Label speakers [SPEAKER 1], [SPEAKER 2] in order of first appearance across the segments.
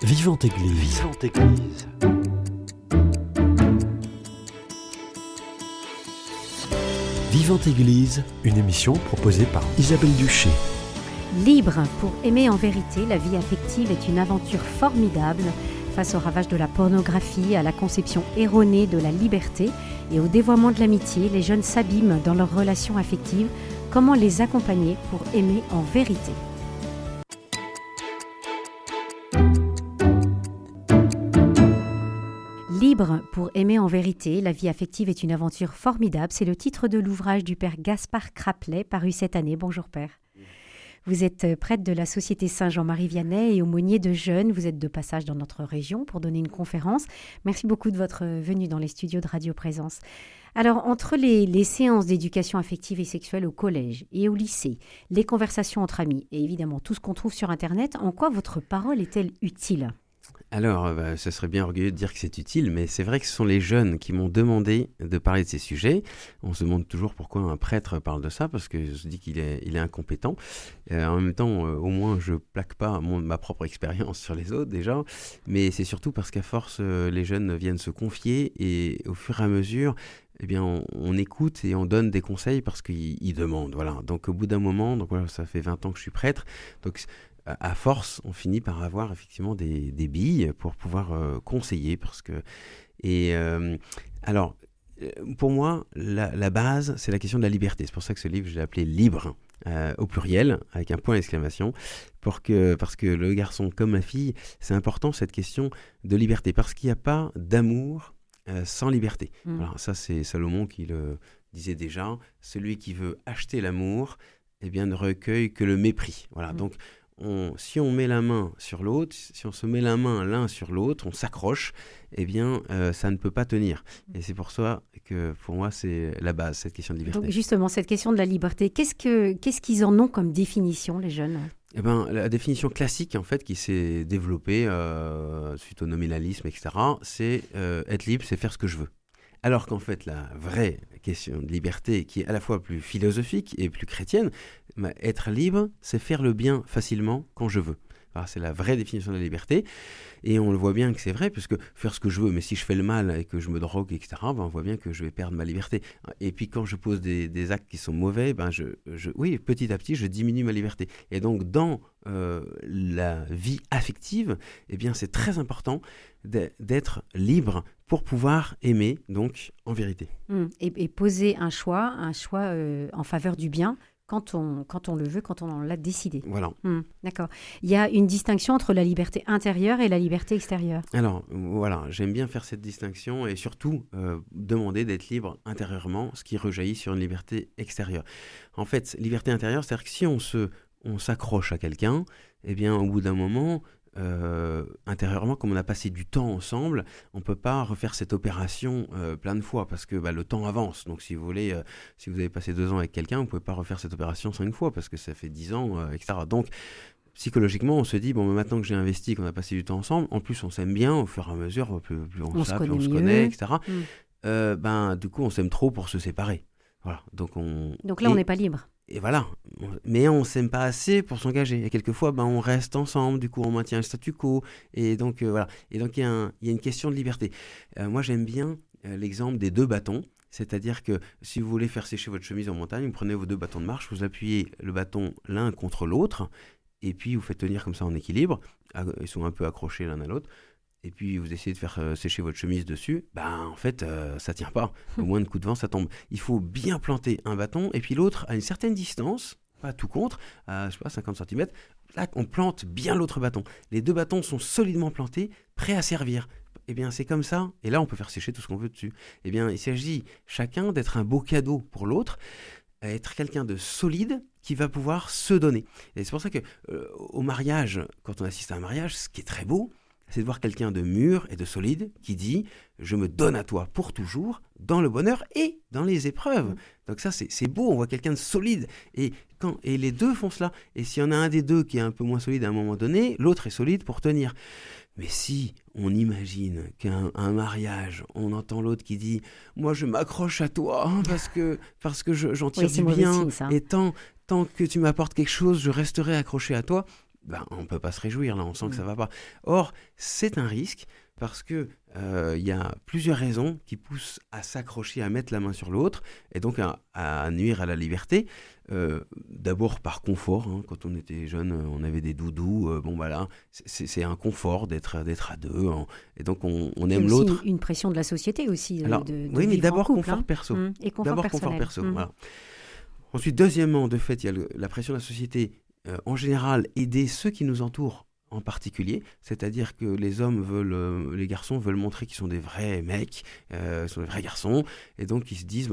[SPEAKER 1] Vivante Église. Vivante Église. Vivante Église, une émission proposée par Isabelle Duché.
[SPEAKER 2] Libre pour aimer en vérité, la vie affective est une aventure formidable. Face au ravage de la pornographie, à la conception erronée de la liberté et au dévoiement de l'amitié, les jeunes s'abîment dans leurs relations affectives. Comment les accompagner pour aimer en vérité ? Libre pour aimer en vérité, la vie affective est une aventure formidable. C'est le titre de l'ouvrage du père Gaspard Craplet, paru cette année. Bonjour père. Vous êtes prêtre de la Société Saint-Jean-Marie Vianney et aumônier de jeunes. Vous êtes de passage dans notre région pour donner une conférence. Merci beaucoup de votre venue dans les studios de Radio Présence. Alors, entre les séances d'éducation affective et sexuelle au collège et au lycée, les conversations entre amis et évidemment tout ce qu'on trouve sur Internet, en quoi votre parole est-elle utile ?
[SPEAKER 3] Alors, ce serait bien orgueilleux de dire que c'est utile, mais c'est vrai que ce sont les jeunes qui m'ont demandé de parler de ces sujets. On se demande toujours pourquoi un prêtre parle de ça, parce que je se dis qu'il est incompétent. En même temps, au moins, je plaque pas ma propre expérience sur les autres déjà, mais c'est surtout parce qu'à force, les jeunes viennent se confier et au fur et à mesure, eh bien, on écoute et on donne des conseils parce qu'ils demandent. Voilà. Donc, au bout d'un moment, donc voilà, ça fait 20 ans que je suis prêtre, donc à force, on finit par avoir effectivement des billes pour pouvoir conseiller. Alors, pour moi, la base, c'est la question de la liberté. C'est pour ça que ce livre, je l'ai appelé « Libre », au pluriel, avec un point d'exclamation, parce que le garçon comme la fille, c'est important cette question de liberté, parce qu'il n'y a pas d'amour sans liberté. Alors ça, c'est Salomon qui le disait déjà. Celui qui veut acheter l'amour, eh bien, ne recueille que le mépris. Voilà, donc si on met la main sur l'autre, si on se met la main l'un sur l'autre, on s'accroche, eh bien, ça ne peut pas tenir. Et c'est pour ça que, pour moi, c'est la base, cette question de liberté.
[SPEAKER 2] Donc, justement, cette question de la liberté, qu'est-ce qu'ils en ont comme définition, les jeunes ?
[SPEAKER 3] Eh ben, la définition classique, en fait, qui s'est développée suite au nominalisme, etc., c'est être libre, c'est faire ce que je veux. Alors qu'en fait, la vraie question de liberté, qui est à la fois plus philosophique et plus chrétienne, être libre, c'est faire le bien facilement quand je veux. Alors, c'est la vraie définition de la liberté. Et on le voit bien que c'est vrai, puisque faire ce que je veux, mais si je fais le mal et que je me drogue, etc., on voit bien que je vais perdre ma liberté. Et puis quand je pose des actes qui sont mauvais, oui, petit à petit, je diminue ma liberté. Et donc, dans la vie affective, eh bien, c'est très important d'être libre pour pouvoir aimer, donc, en vérité.
[SPEAKER 2] Et poser un choix en faveur du bien, quand on le veut, quand on l'a décidé.
[SPEAKER 3] Voilà.
[SPEAKER 2] D'accord. Il y a une distinction entre la liberté intérieure et la liberté extérieure.
[SPEAKER 3] Alors, voilà, j'aime bien faire cette distinction et surtout demander d'être libre intérieurement, ce qui rejaillit sur une liberté extérieure. En fait, liberté intérieure, c'est-à-dire que si on s'accroche à quelqu'un, eh bien, au bout d'un moment, intérieurement, comme on a passé du temps ensemble, on ne peut pas refaire cette opération plein de fois parce que le temps avance. Donc si vous voulez, si vous avez passé 2 ans avec quelqu'un, vous ne pouvez pas refaire cette opération 5 fois parce que ça fait 10 ans, etc. Donc psychologiquement, on se dit, maintenant que j'ai investi, qu'on a passé du temps ensemble, en plus on s'aime bien, au fur et à mesure, plus on se connaît, etc. Du coup, on s'aime trop pour se séparer. Voilà. Donc
[SPEAKER 2] là, on n'est pas libre.
[SPEAKER 3] Et voilà, mais on ne s'aime pas assez pour s'engager. Et quelquefois, on reste ensemble, du coup on maintient le statu quo. Et donc, voilà. Et donc il y a une question de liberté. Moi j'aime bien l'exemple des 2 bâtons. C'est-à-dire que si vous voulez faire sécher votre chemise en montagne, vous prenez vos 2 bâtons de marche, vous appuyez le bâton l'un contre l'autre, et puis vous faites tenir comme ça en équilibre. Ils sont un peu accrochés l'un à l'autre. Et puis vous essayez de faire sécher votre chemise dessus, en fait, ça tient pas. Au moins de coup de vent, ça tombe. Il faut bien planter un bâton, et puis l'autre à une certaine distance, pas tout contre, à 50 cm, là, on plante bien l'autre bâton. Les 2 bâtons sont solidement plantés, prêts à servir. Eh bien, c'est comme ça, et là, on peut faire sécher tout ce qu'on veut dessus. Eh bien, il s'agit chacun d'être un beau cadeau pour l'autre, être quelqu'un de solide qui va pouvoir se donner. Et c'est pour ça que au mariage, quand on assiste à un mariage, ce qui est très beau, c'est de voir quelqu'un de mûr et de solide qui dit « je me donne à toi pour toujours, dans le bonheur et dans les épreuves ». Donc ça, c'est beau, on voit quelqu'un de solide. Et les 2 font cela. Et s'il y en a un des 2 qui est un peu moins solide à un moment donné, l'autre est solide pour tenir. Mais si on imagine qu'un mariage, on entend l'autre qui dit « moi je m'accroche à toi parce que j'en tire du bien, et tant que tu m'apportes quelque chose, je resterai accroché à toi », on ne peut pas se réjouir, là, on sent que ça ne va pas. Or, c'est un risque parce que y a plusieurs raisons qui poussent à s'accrocher, à mettre la main sur l'autre, et donc à nuire à la liberté. D'abord par confort, hein. Quand on était jeune, on avait des doudous, là, c'est un confort d'être à deux, et donc on aime l'autre.
[SPEAKER 2] Une pression de la société aussi.
[SPEAKER 3] Alors,
[SPEAKER 2] de
[SPEAKER 3] oui, mais
[SPEAKER 2] vivre en
[SPEAKER 3] d'abord
[SPEAKER 2] couple,
[SPEAKER 3] confort
[SPEAKER 2] hein.
[SPEAKER 3] perso.
[SPEAKER 2] Et confort
[SPEAKER 3] D'abord
[SPEAKER 2] personnel.
[SPEAKER 3] confort perso, voilà. Ensuite, deuxièmement, de fait, il y a la pression de la société, en général, aider ceux qui nous entourent en particulier, c'est-à-dire que les garçons veulent montrer qu'ils sont des vrais mecs, sont des vrais garçons, et donc ils se disent,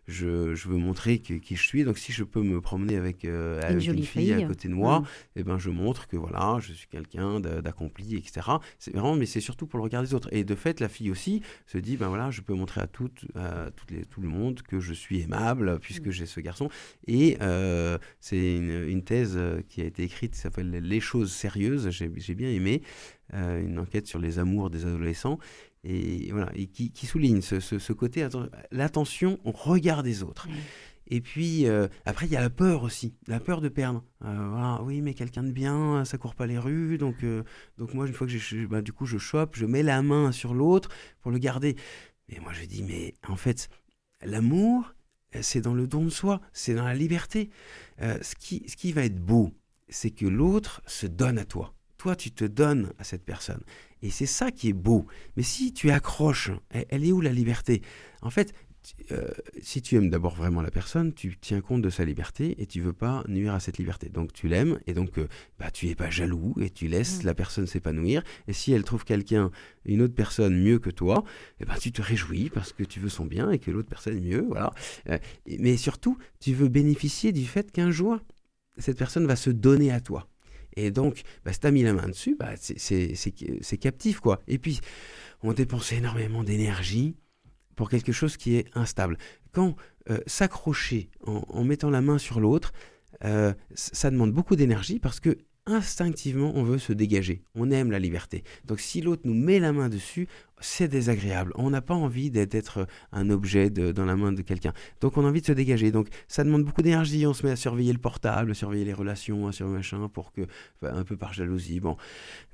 [SPEAKER 3] je veux montrer qui je suis, donc si je peux me promener avec une fille à côté de moi, je montre que voilà, je suis quelqu'un d'accompli, etc. C'est vraiment, mais c'est surtout pour le regard des autres. Et de fait, la fille aussi se dit, je peux montrer à tout le monde que je suis aimable, puisque j'ai ce garçon. Et c'est une thèse qui a été écrite, qui s'appelle Les choses sérieuses. J'ai bien aimé, une enquête sur les amours des adolescents, et voilà, et qui souligne ce côté, l'attention au regard des autres. Et puis, après, il y a la peur aussi, la peur de perdre. Oui, mais quelqu'un de bien, ça court pas les rues, donc moi, une fois que du coup, je chope, je mets la main sur l'autre pour le garder. Et moi, je dis, mais en fait, l'amour, c'est dans le don de soi, c'est dans la liberté. Ce qui va être beau, c'est que l'autre se donne à toi. Toi, tu te donnes à cette personne. Et c'est ça qui est beau. Mais si tu accroches, elle est où la liberté ? En fait, si tu aimes d'abord vraiment la personne, tu tiens compte de sa liberté et tu veux pas nuire à cette liberté. Donc tu l'aimes et donc tu es pas jaloux et tu laisses la personne s'épanouir. Et si elle trouve une autre personne mieux que toi, tu te réjouis parce que tu veux son bien et que l'autre personne est mieux. Voilà. Mais surtout, tu veux bénéficier du fait qu'un jour, cette personne va se donner à toi. Et donc, si tu as mis la main dessus, c'est captif, quoi. Et puis, on dépense énormément d'énergie pour quelque chose qui est instable. Quand s'accrocher en mettant la main sur l'autre, ça demande beaucoup d'énergie parce que instinctivement, on veut se dégager. On aime la liberté. Donc, si l'autre nous met la main dessus, c'est désagréable. On n'a pas envie d'être un objet dans la main de quelqu'un. Donc, on a envie de se dégager. Donc, ça demande beaucoup d'énergie. On se met à surveiller le portable, à surveiller les relations, à surveiller machin, un peu par jalousie. Bon,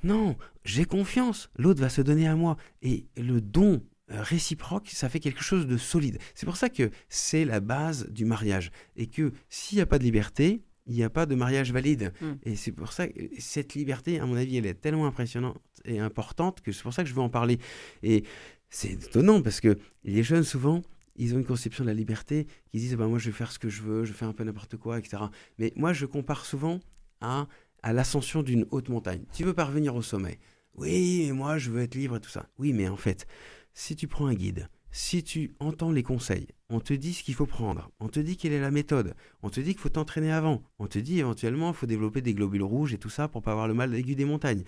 [SPEAKER 3] non, j'ai confiance. L'autre va se donner à moi. Et le don réciproque, ça fait quelque chose de solide. C'est pour ça que c'est la base du mariage. Et que s'il n'y a pas de liberté, il n'y a pas de mariage valide. Et c'est pour ça que cette liberté, à mon avis, elle est tellement impressionnante et importante que c'est pour ça que je veux en parler. Et c'est étonnant parce que les jeunes, souvent, ils ont une conception de la liberté qui disent moi, je vais faire ce que je veux, je fais un peu n'importe quoi, etc. Mais moi, je compare souvent à l'ascension d'une haute montagne. Tu veux parvenir au sommet. Oui, mais moi, je veux être libre et tout ça. Oui, mais en fait, si tu prends un guide, si tu entends les conseils, on te dit ce qu'il faut prendre, on te dit quelle est la méthode, on te dit qu'il faut t'entraîner avant, on te dit éventuellement qu'il faut développer des globules rouges et tout ça pour pas avoir le mal aigu des montagnes.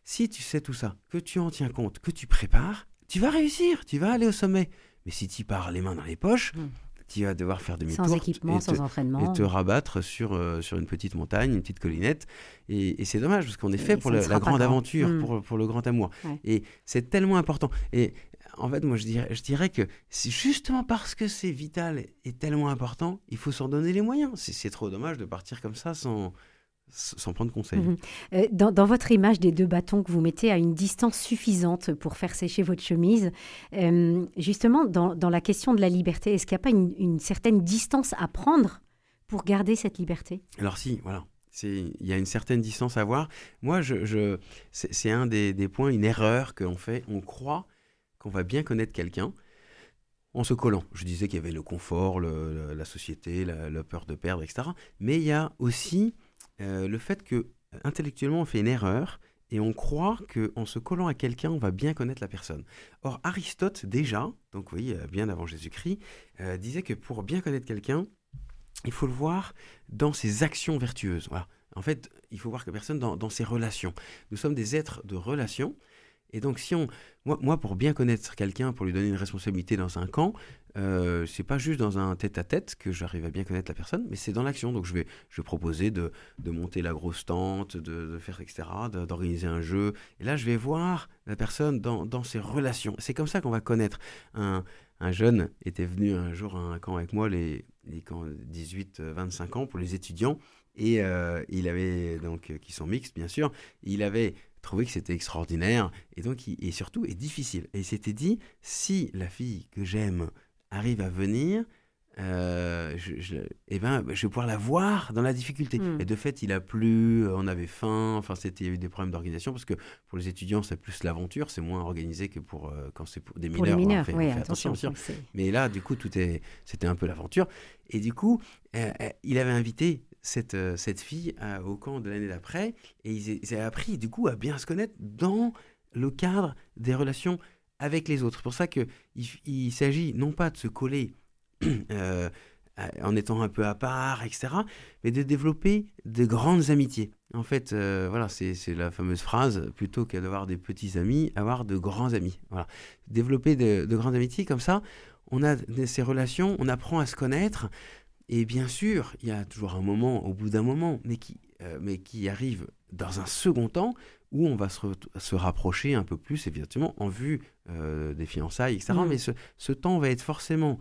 [SPEAKER 3] Si tu sais tout ça, que tu en tiens compte, que tu prépares, tu vas réussir, tu vas aller au sommet. Mais si tu pars les mains dans les poches, tu vas devoir faire demi-tour.
[SPEAKER 2] Sans équipement, sans entraînement.
[SPEAKER 3] Et te rabattre sur une petite montagne, une petite collinette. Et c'est dommage parce qu'on est fait pour la grande aventure, pour le grand amour. Ouais. Et c'est tellement important. Et en fait, moi, je dirais que c'est justement parce que c'est vital et tellement important, il faut s'en donner les moyens. C'est trop dommage de partir comme ça sans prendre conseil.
[SPEAKER 2] Dans votre image des 2 bâtons que vous mettez à une distance suffisante pour faire sécher votre chemise, justement, dans la question de la liberté, est-ce qu'il n'y a pas une certaine distance à prendre pour garder cette liberté ?
[SPEAKER 3] Alors si, voilà. Il y a une certaine distance à avoir. Moi, c'est un des points, une erreur qu'on fait. On croit qu'on va bien connaître quelqu'un en se collant. Je disais qu'il y avait le confort, la société, la peur de perdre, etc. Mais il y a aussi le fait que intellectuellement on fait une erreur et on croit qu'en se collant à quelqu'un on va bien connaître la personne. Or Aristote déjà, donc oui, bien avant Jésus-Christ, disait que pour bien connaître quelqu'un, il faut le voir dans ses actions vertueuses. Voilà. En fait, il faut voir que la personne dans ses relations. Nous sommes des êtres de relations. Et donc, moi, pour bien connaître quelqu'un, pour lui donner une responsabilité dans un camp, c'est pas juste dans un tête-à-tête que j'arrive à bien connaître la personne, mais c'est dans l'action. Donc, je vais proposer de monter la grosse tente, de faire, etc., d'organiser un jeu. Et là, je vais voir la personne dans ses relations. C'est comme ça qu'on va connaître. Un jeune était venu un jour à un camp avec moi, les camps 18-25 ans, pour les étudiants. Et il avait donc, qui sont mixtes bien sûr, il avait trouvé que c'était extraordinaire et donc et surtout est difficile. Et il s'était dit, si la fille que j'aime arrive à venir, je vais pouvoir la voir dans la difficulté. Et de fait, il a plu, on avait faim, il y a eu des problèmes d'organisation parce que pour les étudiants, c'est plus l'aventure, c'est moins organisé que quand c'est pour des mineurs.
[SPEAKER 2] Pour les mineurs,
[SPEAKER 3] on
[SPEAKER 2] oui,
[SPEAKER 3] fait attention, bien sûr.
[SPEAKER 2] Oui,
[SPEAKER 3] mais là, du coup, c'était un peu l'aventure. Et du coup, il avait invité cette fille au camp de l'année d'après et ils avaient appris, du coup, à bien se connaître dans le cadre des relations avec les autres. C'est pour ça qu'il s'agit non pas de se coller en étant un peu à part, etc., mais de développer de grandes amitiés. En fait, voilà, c'est la fameuse phrase, plutôt qu'à d'avoir des petits amis, avoir de grands amis. Voilà. Développer de grandes amitiés, comme ça, on a ces relations, on apprend à se connaître, et bien sûr, il y a toujours un moment, au bout d'un moment, mais qui arrive dans un second temps, où on va se rapprocher un peu plus, évidemment, en vue des fiançailles, etc. Mais ce temps va être forcément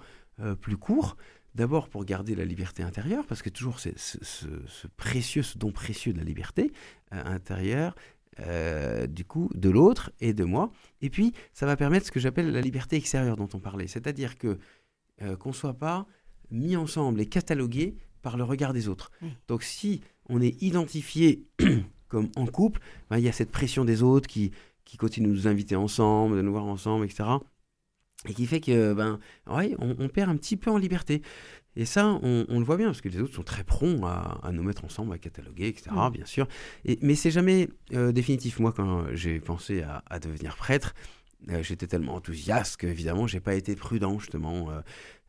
[SPEAKER 3] plus court, d'abord pour garder la liberté intérieure, parce que toujours c'est ce don précieux de la liberté intérieure, du coup, de l'autre et de moi. Et puis, ça va permettre ce que j'appelle la liberté extérieure dont on parlait, c'est-à-dire qu'on ne soit pas mis ensemble et catalogué par le regard des autres. Donc, si on est identifié comme en couple, il y a cette pression des autres qui continuent de nous inviter ensemble, de nous voir ensemble, etc., et qui fait que on perd un petit peu en liberté. Et ça, on le voit bien, parce que les autres sont très prompts à nous mettre ensemble, à cataloguer, etc., bien sûr. Mais c'est jamais définitif. Moi, quand j'ai pensé à devenir prêtre, j'étais tellement enthousiaste qu'évidemment, je n'ai pas été prudent, justement.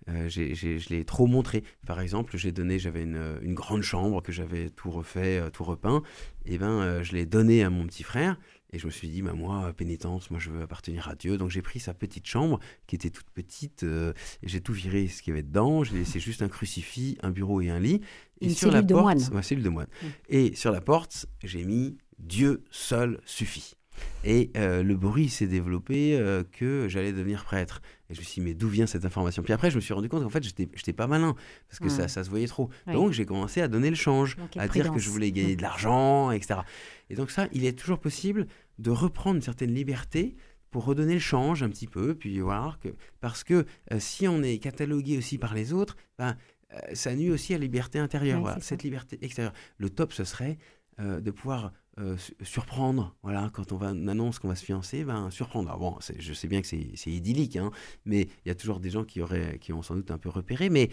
[SPEAKER 3] Je l'ai trop montré. Par exemple, j'avais une grande chambre que j'avais tout refait, tout repeint. Et je l'ai donné à mon petit frère. Et je me suis dit, moi, pénitence, moi je veux appartenir à Dieu. Donc j'ai pris sa petite chambre, qui était toute petite, et j'ai tout viré ce qu'il y avait dedans. J'ai laissé juste un crucifix, un bureau et un lit. Et
[SPEAKER 2] une
[SPEAKER 3] sur la
[SPEAKER 2] cellule de
[SPEAKER 3] porte,
[SPEAKER 2] moine.
[SPEAKER 3] Cellule de moine. Et sur la porte, j'ai mis Dieu seul suffit. Et le bruit s'est développé que j'allais devenir prêtre. Et je me suis dit, mais d'où vient cette information? Puis après, je me suis rendu compte qu'en fait, j'étais pas malin, parce que ça se voyait trop.
[SPEAKER 2] Oui.
[SPEAKER 3] Donc, j'ai commencé à donner le change, à dire que je voulais gagner de l'argent, etc. Et donc ça, il est toujours possible de reprendre une certaine liberté pour redonner le change un petit peu. Puis voilà, parce que si on est catalogué aussi par les autres, ça nuit aussi à la liberté intérieure.
[SPEAKER 2] Oui,
[SPEAKER 3] voilà, cette liberté extérieure. Le top, ce serait de pouvoir surprendre, voilà, quand on annonce qu'on va se fiancer, surprendre. Alors bon, je sais bien que c'est idyllique, hein, mais il y a toujours des gens qui ont sans doute un peu repéré, mais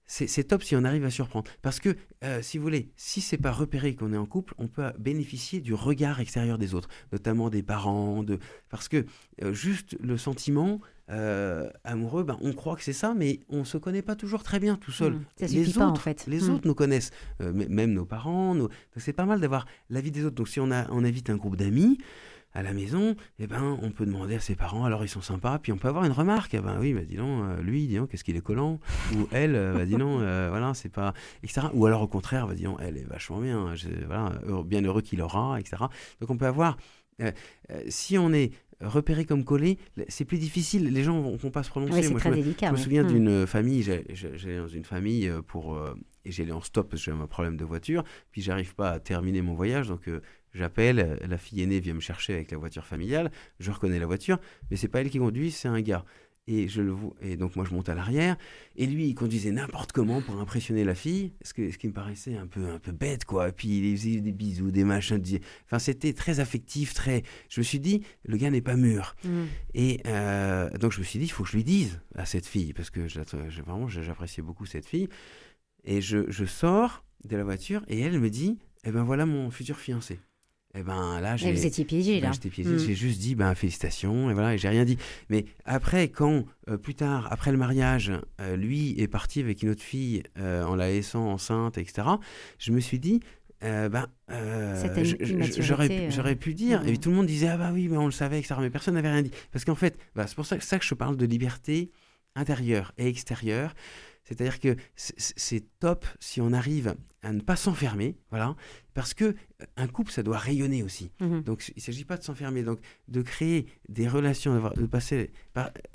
[SPEAKER 3] c'est top si on arrive à surprendre. Parce que, si vous voulez, si c'est pas repéré qu'on est en couple, on peut bénéficier du regard extérieur des autres, notamment des parents, parce que juste le sentiment amoureux, on croit que c'est ça, mais on se connaît pas toujours très bien tout seul.
[SPEAKER 2] Ça suffit pas, en fait.
[SPEAKER 3] Les autres nous connaissent, même nos parents. Donc c'est pas mal d'avoir l'avis des autres. Donc si on invite un groupe d'amis à la maison, on peut demander à ses parents, alors ils sont sympas, puis on peut avoir une remarque, oui, dis donc, lui, dis donc, qu'est-ce qu'il est collant, ou elle, dis donc, voilà, c'est pas, etc. Ou alors au contraire, dis donc, elle est vachement bien, bien heureux qu'il aura, etc. Donc on peut avoir, si on est repéré comme collé, c'est plus difficile, les gens vont pas se prononcer.
[SPEAKER 2] Oui, c'est très délicat.
[SPEAKER 3] Je me souviens d'une famille, j'allais dans une famille et j'allais en stop parce que j'avais un problème de voiture, puis j'arrive pas à terminer mon voyage, donc j'appelle, la fille aînée vient me chercher avec la voiture familiale, je reconnais la voiture, mais c'est pas elle qui conduit, c'est un gars. Et donc moi je monte à l'arrière, et lui il conduisait n'importe comment pour impressionner la fille, ce qui me paraissait un peu bête, quoi. Et puis il faisait des bisous, des machins, c'était très affectif, je me suis dit, le gars n'est pas mûr. Et donc je me suis dit, il faut que je lui dise à cette fille, parce que vraiment j'appréciais beaucoup cette fille. Et je sors de la voiture, et elle me dit, voilà mon futur fiancé. Là,
[SPEAKER 2] vous étiez piégé, là.
[SPEAKER 3] J'étais piégé, j'ai juste dit félicitations, et voilà, et j'ai rien dit. Mais après, quand plus tard, après le mariage, lui est parti avec une autre fille en la laissant enceinte, etc., je me suis dit, j'aurais pu dire, et tout le monde disait, oui, on le savait, etc., mais personne n'avait rien dit. Parce qu'en fait, c'est pour ça que je parle de liberté intérieure et extérieure. C'est-à-dire que c'est top si on arrive à ne pas s'enfermer, voilà, parce que un couple, ça doit rayonner aussi. Donc, il ne s'agit pas de s'enfermer, donc de créer des relations,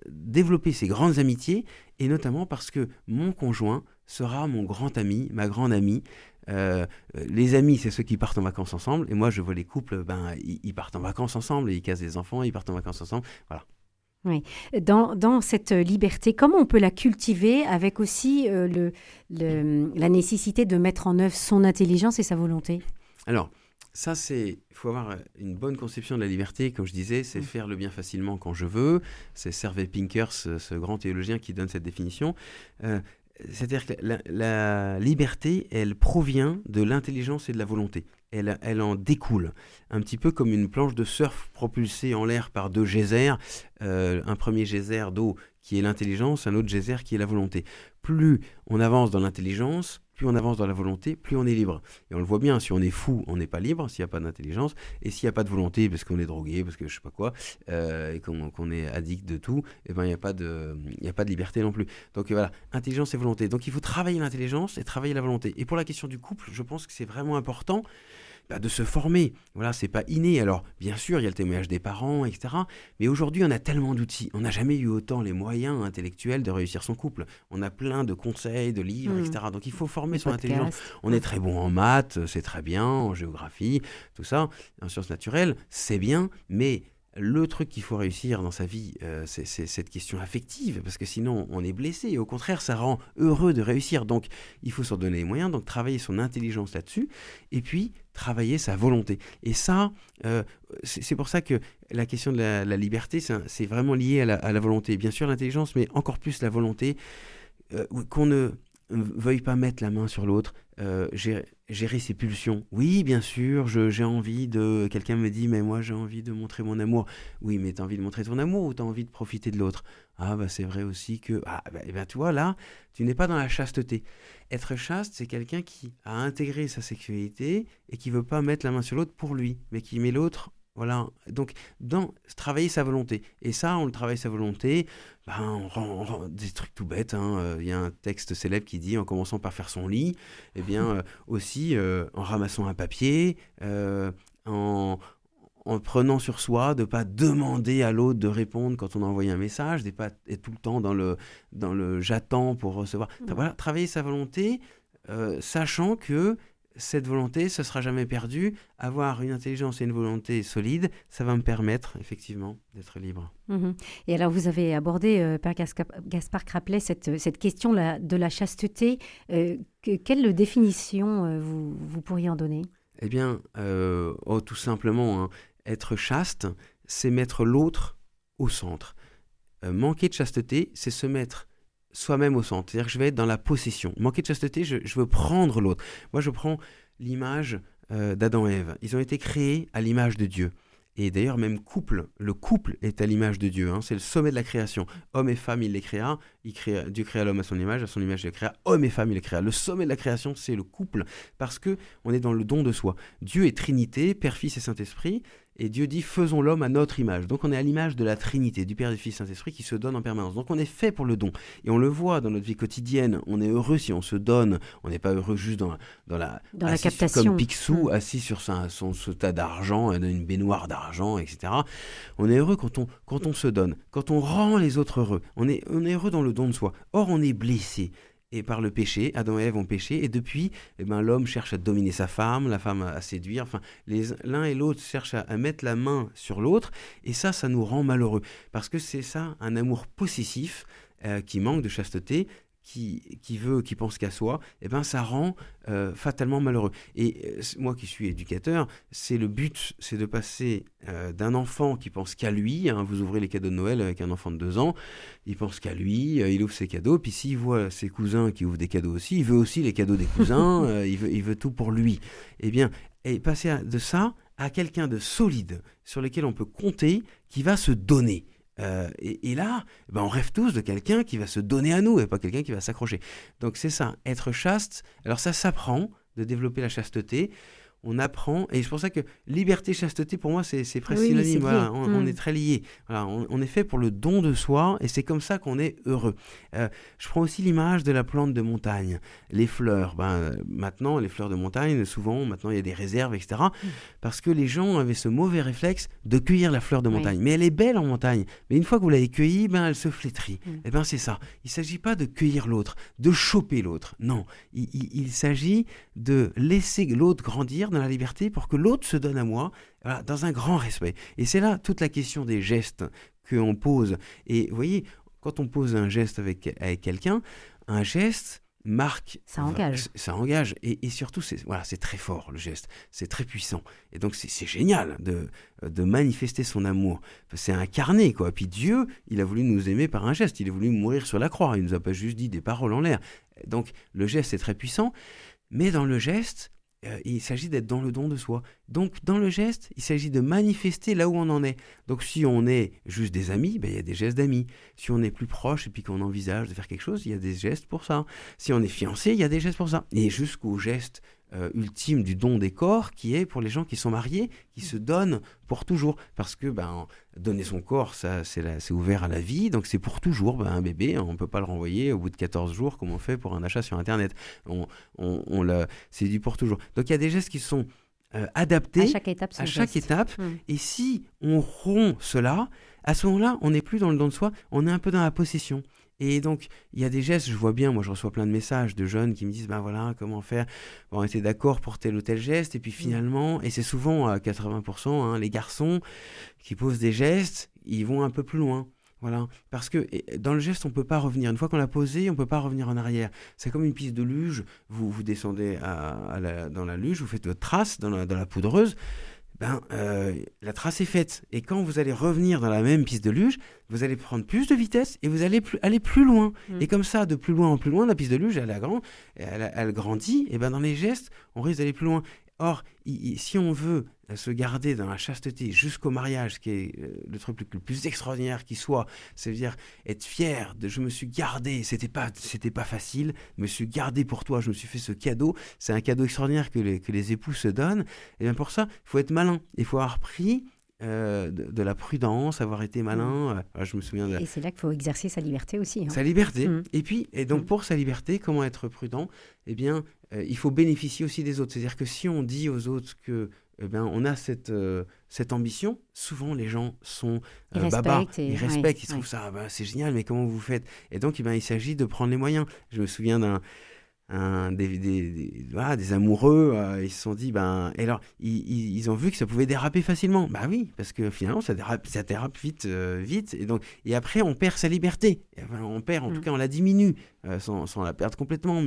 [SPEAKER 3] développer ces grandes amitiés, et notamment parce que mon conjoint sera mon grand ami, ma grande amie, Les amis, c'est ceux qui partent en vacances ensemble. Et moi, je vois les couples, ils partent en vacances ensemble, et ils casent des enfants, ils partent en vacances ensemble. Voilà.
[SPEAKER 2] Oui. Dans cette liberté, comment on peut la cultiver avec aussi la nécessité de mettre en œuvre son intelligence et sa volonté?
[SPEAKER 3] Alors, ça, il faut avoir une bonne conception de la liberté, comme je disais, c'est faire le bien facilement quand je veux. C'est Servet Pinkers, ce grand théologien, qui donne cette définition. C'est-à-dire que la liberté, elle provient de l'intelligence et de la volonté. Elle en découle, un petit peu comme une planche de surf propulsée en l'air par deux geysers, un premier geyser d'eau qui est l'intelligence, un autre geyser qui est la volonté. Plus on avance dans l'intelligence, plus on avance dans la volonté, plus on est libre. Et on le voit bien, si on est fou, on n'est pas libre, s'il n'y a pas d'intelligence, et s'il n'y a pas de volonté, parce qu'on est drogué, parce que je sais pas quoi, et qu'on est addict de tout, et ben il n'y a pas de liberté non plus. Donc voilà, intelligence et volonté. Donc il faut travailler l'intelligence et travailler la volonté. Et pour la question du couple, je pense que c'est vraiment important de se former. Voilà, c'est pas inné. Alors, bien sûr, il y a le témoignage des parents, etc. Mais aujourd'hui, on a tellement d'outils. On n'a jamais eu autant les moyens intellectuels de réussir son couple. On a plein de conseils, de livres, etc. Donc, il faut former son intelligence. On est très bon en maths, c'est très bien, en géographie, tout ça. En sciences naturelles, c'est bien, mais le truc qu'il faut réussir dans sa vie, c'est cette question affective, parce que sinon on est blessé, et au contraire ça rend heureux de réussir. Donc il faut s'en donner les moyens, donc travailler son intelligence là-dessus, et puis travailler sa volonté. Et ça, c'est pour ça que la question de la liberté, c'est vraiment lié à la volonté. Bien sûr l'intelligence, mais encore plus la volonté, qu'on ne veuille pas mettre la main sur l'autre, gérer ses pulsions. Oui, bien sûr, j'ai envie de... Quelqu'un me dit, mais moi j'ai envie de montrer mon amour. Oui, mais t'as envie de montrer ton amour ou t'as envie de profiter de l'autre? Ah, c'est vrai aussi que... tu vois, là, tu n'es pas dans la chasteté. Être chaste, c'est quelqu'un qui a intégré sa sexualité et qui veut pas mettre la main sur l'autre pour lui, mais qui met l'autre... Voilà, donc travailler sa volonté. Et ça, on le travaille sa volonté, on rend des trucs tout bêtes. Y a un texte célèbre qui dit, en commençant par faire son lit, eh bien aussi en ramassant un papier, en prenant sur soi de ne pas demander à l'autre de répondre quand on a envoyé un message, de ne pas être tout le temps dans le j'attends pour recevoir. Voilà, travailler sa volonté, sachant que cette volonté, ça ne sera jamais perdu. Avoir une intelligence et une volonté solide, ça va me permettre effectivement d'être libre.
[SPEAKER 2] Et alors, vous avez abordé, Père Gaspard Craplet, cette question de la chasteté. Quelle définition vous pourriez en donner?
[SPEAKER 3] Eh bien, tout simplement, être chaste, c'est mettre l'autre au centre. Manquer de chasteté, c'est se mettre soi-même au centre. C'est-à-dire que je vais être dans la possession. Manquer de chasteté, je veux prendre l'autre. Moi, je prends l'image d'Adam et Ève. Ils ont été créés à l'image de Dieu. Et d'ailleurs, même le couple est à l'image de Dieu. C'est le sommet de la création. Homme et femme, il les créa. Dieu créa l'homme à son image il le créa. Homme et femme, il les créa. Le sommet de la création, c'est le couple, parce qu'on est dans le don de soi. Dieu est Trinité, Père, Fils et Saint-Esprit. Et Dieu dit, faisons l'homme à notre image. Donc on est à l'image de la Trinité, du Père, du Fils, Saint-Esprit qui se donne en permanence. Donc on est fait pour le don. Et on le voit dans notre vie quotidienne. On est heureux si on se donne. On n'est pas heureux juste dans la
[SPEAKER 2] captation.
[SPEAKER 3] Comme Picsou, assis sur ce tas d'argent, une baignoire d'argent, etc. On est heureux quand on se donne, quand on rend les autres heureux. On est heureux dans le don de soi. Or, on est blessé. Et par le péché, Adam et Ève ont péché, et depuis, l'homme cherche à dominer sa femme, la femme à séduire, enfin, l'un et l'autre cherchent à mettre la main sur l'autre, et ça nous rend malheureux, parce que c'est ça, un amour possessif, qui manque de chasteté, qui pense qu'à soi, ça rend fatalement malheureux. Et moi qui suis éducateur, le but, c'est de passer d'un enfant qui pense qu'à lui, vous ouvrez les cadeaux de Noël avec un enfant de 2 ans, il pense qu'à lui, il ouvre ses cadeaux, puis s'il voit ses cousins qui ouvrent des cadeaux aussi, il veut aussi les cadeaux des cousins, il veut tout pour lui. Et passer de ça à quelqu'un de solide, sur lequel on peut compter, qui va se donner. Et là, on rêve tous de quelqu'un qui va se donner à nous et pas quelqu'un qui va s'accrocher. Donc c'est ça, être chaste. Alors ça s'apprend de développer la chasteté. on apprend, et c'est pour ça que liberté, chasteté, pour moi, c'est presque
[SPEAKER 2] Oui,
[SPEAKER 3] synonyme.
[SPEAKER 2] c'est
[SPEAKER 3] Voilà,
[SPEAKER 2] lié.
[SPEAKER 3] on est très liés. Voilà, on est fait pour le don de soi, et c'est comme ça qu'on est heureux. Je prends aussi l'image de la plante de montagne. Les fleurs, maintenant, les fleurs de montagne, souvent, maintenant, il y a des réserves, etc. Parce que les gens avaient ce mauvais réflexe de cueillir la fleur de montagne. Mais elle est belle en montagne. Mais une fois que vous l'avez cueillie, elle se flétrit. Et c'est ça. Il ne s'agit pas de cueillir l'autre, de choper l'autre. Non, il s'agit de laisser l'autre grandir dans la liberté pour que l'autre se donne à moi, voilà, dans un grand respect. Et c'est là toute la question des gestes qu'on pose. Et vous voyez, quand on pose un geste avec quelqu'un, un geste marque...
[SPEAKER 2] Ça engage.
[SPEAKER 3] Ça engage. Et surtout, c'est très fort, le geste. C'est très puissant. Et donc, c'est génial de manifester son amour. C'est incarné, quoi. Puis Dieu, il a voulu nous aimer par un geste. Il a voulu mourir sur la croix. Il ne nous a pas juste dit des paroles en l'air. Donc, le geste est très puissant. Mais dans le geste, il s'agit d'être dans le don de soi. Donc, dans le geste, il s'agit de manifester là où on en est. Donc, si on est juste des amis, il y a des gestes d'amis. Si on est plus proche et puis qu'on envisage de faire quelque chose, il y a des gestes pour ça. Si on est fiancé, il y a des gestes pour ça. Et jusqu'au geste ultime du don des corps, qui est pour les gens qui sont mariés, qui se donnent pour toujours. Parce que donner son corps, ça, c'est ouvert à la vie, donc c'est pour toujours. Un bébé, on ne peut pas le renvoyer au bout de 14 jours comme on fait pour un achat sur Internet. C'est dit pour toujours. Donc il y a des gestes qui sont adaptés
[SPEAKER 2] à chaque étape.
[SPEAKER 3] Et si on rompt cela, à ce moment-là, on n'est plus dans le don de soi, on est un peu dans la possession. Et donc, il y a des gestes, je vois bien, moi je reçois plein de messages de jeunes qui me disent, voilà, comment faire, on était d'accord pour tel ou tel geste, et puis finalement, et c'est souvent à 80%, les garçons qui posent des gestes, ils vont un peu plus loin. Voilà, parce que dans le geste, on ne peut pas revenir. Une fois qu'on l'a posé, on ne peut pas revenir en arrière. C'est comme une piste de luge, vous descendez dans la luge, vous faites votre trace dans la poudreuse, la trace est faite. Et quand vous allez revenir dans la même piste de luge, vous allez prendre plus de vitesse et vous allez aller plus loin. Et comme ça, de plus loin en plus loin, la piste de luge, elle grandit. Et dans les gestes, on risque d'aller plus loin. Or, si on veut se garder dans la chasteté jusqu'au mariage, qui est le truc le plus extraordinaire qui soit, c'est-à-dire être fier de « je me suis gardé, c'était pas facile, je me suis gardé pour toi, je me suis fait ce cadeau », c'est un cadeau extraordinaire que les époux se donnent. Et bien pour ça, il faut être malin, il faut avoir pris de la prudence, avoir été malin. Je me souviens
[SPEAKER 2] Et c'est là qu'il faut exercer sa liberté aussi.
[SPEAKER 3] Sa liberté. Et donc pour sa liberté, comment être prudent ? Eh bien, il faut bénéficier aussi des autres. C'est-à-dire que si on dit aux autres que on a cette ambition, souvent les gens sont babas, ils respectent, ils trouvent ça, c'est génial, mais comment vous faites ? Et donc il s'agit de prendre les moyens. Je me souviens des amoureux, ils se sont dit, et alors ils ont vu que ça pouvait déraper facilement. Oui, parce que finalement ça dérape vite, et après on perd sa liberté. On perd, en tout cas on la diminue, sans la perdre complètement.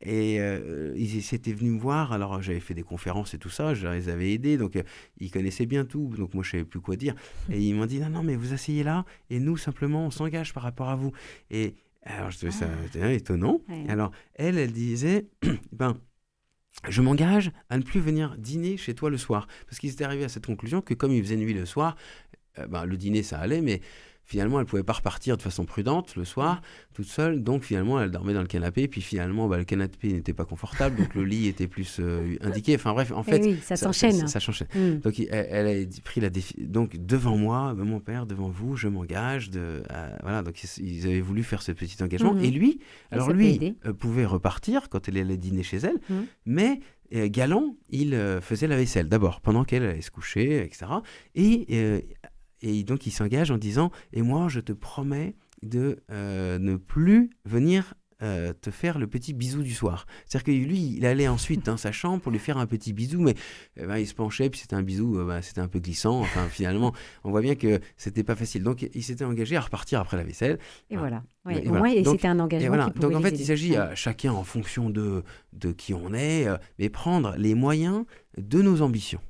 [SPEAKER 3] Ils s'étaient venus me voir, alors j'avais fait des conférences et tout ça, je les avais aidés, donc ils connaissaient bien tout, donc moi je savais plus quoi dire. Et ils m'ont dit, non mais vous asseyez là, et nous simplement on s'engage par rapport à vous. Et alors, je trouvais ça étonnant. Ouais. Alors, elle disait, je m'engage à ne plus venir dîner chez toi le soir. Parce qu'ils étaient arrivés à cette conclusion que comme il faisait nuit le soir, le dîner, ça allait, mais finalement, elle ne pouvait pas repartir de façon prudente le soir, toute seule. Donc, finalement, elle dormait dans le canapé. Puis, finalement, le canapé n'était pas confortable. Donc, le lit était plus indiqué. Enfin, bref, en fait...
[SPEAKER 2] Oui, ça s'enchaîne.
[SPEAKER 3] Ça s'enchaîne. Donc, elle a pris la décision. Donc, devant moi, mon père, devant vous, je m'engage. Voilà, donc, ils avaient voulu faire ce petit engagement. Et lui, pouvait repartir quand elle allait dîner chez elle. Mais... galant, il faisait la vaisselle d'abord, pendant qu'elle allait se coucher, etc. Et donc, il s'engage en disant « Et moi, je te promets de ne plus venir te faire le petit bisou du soir. » C'est-à-dire que lui, il allait ensuite dans sa chambre pour lui faire un petit bisou, mais il se penchait, puis c'était un bisou, c'était un peu glissant. Enfin, finalement, on voit bien que c'était pas facile. Donc, il s'était engagé à repartir après la vaisselle.
[SPEAKER 2] Et voilà. Ouais, au moins, c'était un engagement.
[SPEAKER 3] Voilà. Donc, en fait, il s'agit à chacun, en fonction de qui on est, mais prendre les moyens de nos ambitions.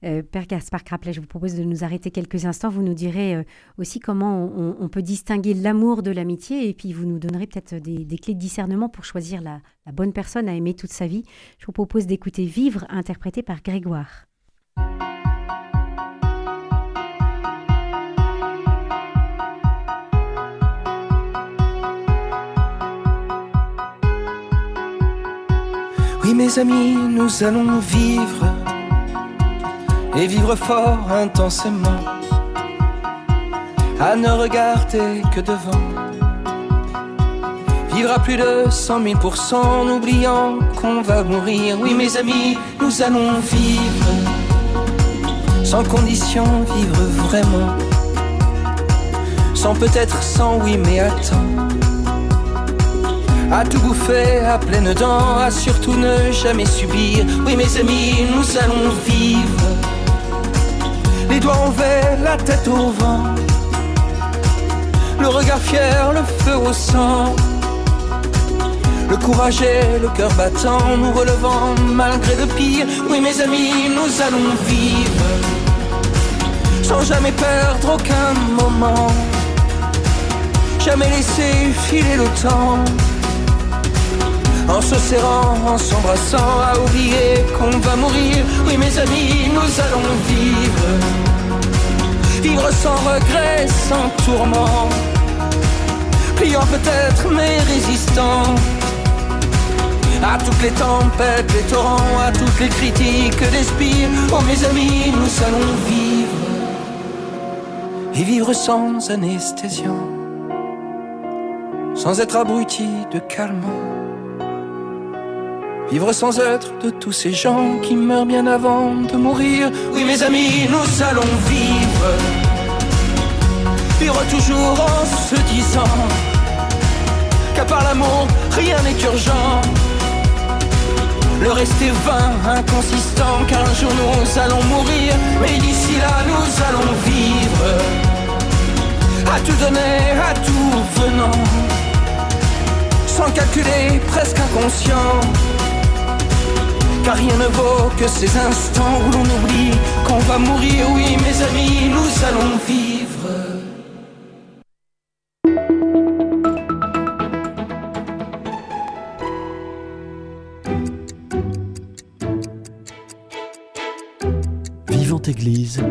[SPEAKER 2] Père Gaspard Craplet, je vous propose de nous arrêter quelques instants. Vous nous direz aussi comment on peut distinguer l'amour de l'amitié, et puis vous nous donnerez peut-être des clés de discernement pour choisir la bonne personne à aimer toute sa vie. Je vous propose d'écouter Vivre, interprété par Grégoire.
[SPEAKER 4] Oui, Oui mes amis, nous allons vivre, et vivre fort intensément, à ne regarder que devant. Vivre à plus de 100 000%, en oubliant qu'on va mourir. Oui mes amis, nous allons vivre, sans condition, vivre vraiment. Sans peut-être, sans oui mais attends. À tout bouffer à pleines dents, à surtout ne jamais subir. Oui mes amis, nous allons vivre, les doigts envers, la tête au vent, le regard fier, le feu au sang, le courage et le cœur battant, nous relevant malgré le pire. Oui mes amis, nous allons vivre, sans jamais perdre aucun moment, jamais laisser filer le temps, en se serrant, en s'embrassant, à oublier qu'on va mourir. Oui mes amis, nous allons vivre, vivre sans regret, sans tourment, pliant peut-être mais résistant à toutes les tempêtes, les torrents, à toutes les critiques des spires. Oh mes amis, nous allons vivre, et vivre sans anesthésiant, sans être abruti de calmant, vivre sans être de tous ces gens qui meurent bien avant de mourir. Oui mes amis, nous allons vivre, vivre toujours en se disant qu'à part l'amour, rien n'est urgent. Le reste est vain, inconsistant, car un jour nous allons mourir. Mais d'ici là nous allons vivre, à tout donner, à tout venant, sans calculer, presque inconscient, car rien ne vaut que ces instants où l'on oublie qu'on va mourir. Oui mes amis, nous allons vivre.
[SPEAKER 1] Vivante Église,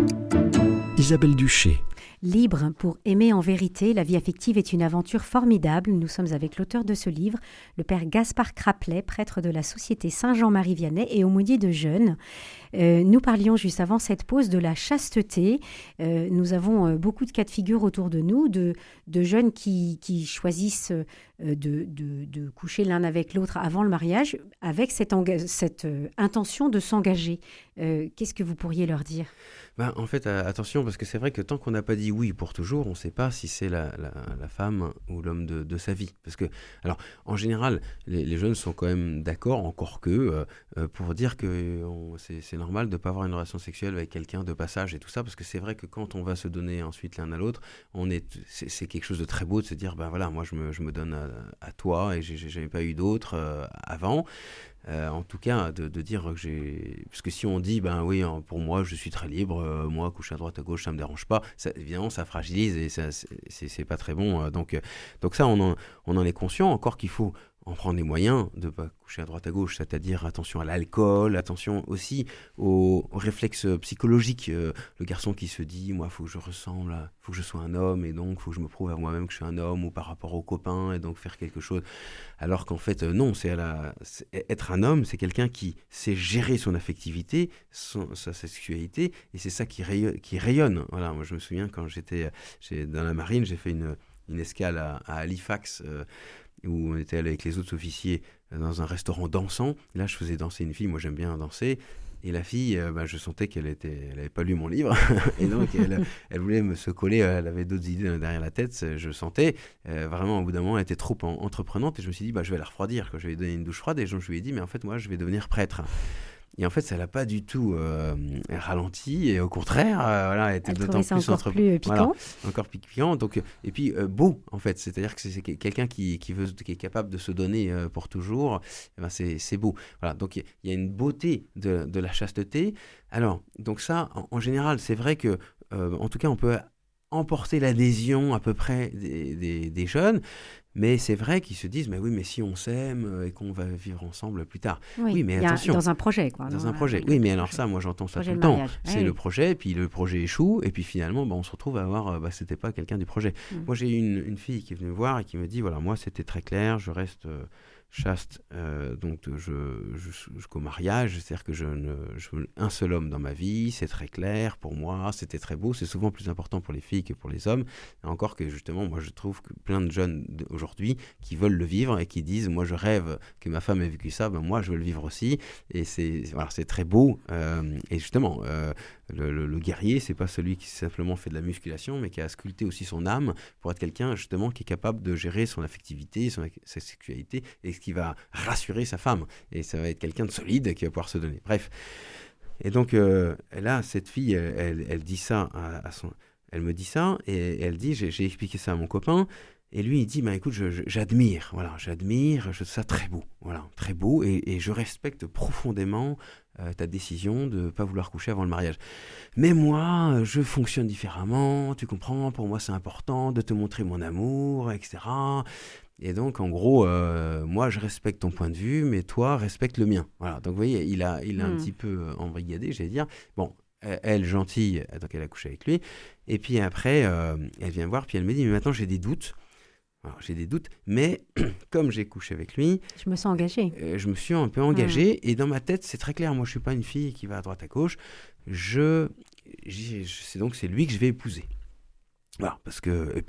[SPEAKER 1] Isabelle Duché.
[SPEAKER 2] Libre pour aimer en vérité, la vie affective est une aventure formidable. Nous sommes avec l'auteur de ce livre, le père Gaspard Craplet, prêtre de la Société Saint-Jean-Marie Vianney et aumônier de jeunes. Nous parlions juste avant cette pause de la chasteté. Nous avons beaucoup de cas de figure autour de nous, de jeunes qui choisissent de coucher l'un avec l'autre avant le mariage, avec cette intention de s'engager. Qu'est-ce que vous pourriez leur dire ?
[SPEAKER 3] En fait, attention, parce que c'est vrai que tant qu'on n'a pas dit oui pour toujours, on ne sait pas si c'est la femme ou l'homme de sa vie. Parce que, alors, en général, les jeunes sont quand même d'accord, encore que, pour dire que c'est normal de ne pas avoir une relation sexuelle avec quelqu'un de passage et tout ça, parce que c'est vrai que quand on va se donner ensuite l'un à l'autre, c'est quelque chose de très beau de se dire, ben voilà, moi je me donne à toi et j'ai jamais pas eu d'autre avant. En tout cas, de dire que parce que si on dit, ben oui, pour moi, je suis très libre, moi, coucher à droite, à gauche, ça me dérange pas, ça, évidemment, ça fragilise et ça, c'est pas très bon. Donc ça, on en est conscient, encore qu'il faut en prendre les moyens de ne pas coucher à droite à gauche, c'est-à-dire attention à l'alcool, attention aussi aux réflexes psychologiques. Le garçon qui se dit, moi, il faut que je ressemble, il faut que je sois un homme, et donc il faut que je me prouve à moi-même que je suis un homme, ou par rapport aux copains, et donc faire quelque chose. Alors qu'en fait, non, être un homme, c'est quelqu'un qui sait gérer son affectivité, sa sexualité, et c'est ça qui rayonne. Voilà, moi je me souviens quand j'étais dans la marine, j'ai fait une escale à Halifax, où on était allé avec les autres officiers dans un restaurant dansant. Là, je faisais danser une fille, moi j'aime bien danser. Et la fille, je sentais qu'elle avait pas lu mon livre. Et donc, elle voulait me se coller, elle avait d'autres idées derrière la tête. Je sentais, vraiment, au bout d'un moment, elle était trop entreprenante. Et je me suis dit, je vais la refroidir. Je vais lui donner une douche froide. Et je lui ai dit, mais en fait, moi, je vais devenir prêtre. Et en fait, ça l'a pas du tout ralenti, et au contraire, voilà, elle était d'autant plus
[SPEAKER 2] encore plus piquant.
[SPEAKER 3] Voilà, encore plus piquant. Donc, et puis beau, en fait, c'est-à-dire que c'est quelqu'un qui est capable de se donner pour toujours. Et ben c'est beau. Voilà, donc il y a une beauté de la chasteté. Alors, donc ça, en général, c'est vrai que, en tout cas, on peut emporter l'adhésion à peu près des jeunes. Mais c'est vrai qu'ils se disent, mais oui, mais si on s'aime et qu'on va vivre ensemble plus tard. Oui, mais attention.
[SPEAKER 2] Dans un projet, quoi.
[SPEAKER 3] Dans un projet. Oui, mais alors ça, moi, j'entends ça tout le temps. C'est le projet, puis le projet échoue, et puis finalement, on se retrouve à voir, c'était pas quelqu'un du projet. Moi, j'ai eu une fille qui est venue me voir et qui me dit, voilà, moi, c'était très clair, je reste chaste, donc jusqu'au mariage, c'est-à-dire que je veux un seul homme dans ma vie, c'est très clair pour moi, c'était très beau, c'est souvent plus important pour les filles que pour les hommes, et encore que justement, moi je trouve que plein de jeunes aujourd'hui qui veulent le vivre et qui disent, moi je rêve que ma femme ait vécu ça, ben moi je veux le vivre aussi, et c'est très beau, et justement, le guerrier, c'est pas celui qui simplement fait de la musculation, mais qui a sculpté aussi son âme pour être quelqu'un justement qui est capable de gérer son affectivité, sa sexualité, et ce qui va rassurer sa femme. Et ça va être quelqu'un de solide qui va pouvoir se donner. Bref. Et donc là, cette fille, elle dit ça elle me dit ça, et elle dit, j'ai expliqué ça à mon copain. Et lui, il dit, écoute, j'admire, je trouve ça très beau, très beau, et je respecte profondément ta décision de ne pas vouloir coucher avant le mariage. Mais moi, je fonctionne différemment, tu comprends, pour moi c'est important de te montrer mon amour, etc. Et donc, en gros, moi, je respecte ton point de vue, mais toi, respecte le mien. Voilà, donc vous voyez, il a un petit peu embrigadé, j'allais dire. Bon, elle, gentille, donc elle a couché avec lui. Et puis après, elle vient me voir, puis elle me dit, mais maintenant j'ai des doutes. Alors, j'ai des doutes, mais comme j'ai couché avec lui...
[SPEAKER 2] Je me sens engagée.
[SPEAKER 3] Je me suis un peu engagée, et dans ma tête, c'est très clair. Moi, je ne suis pas une fille qui va à droite à gauche. C'est lui que je vais épouser. Voilà, parce que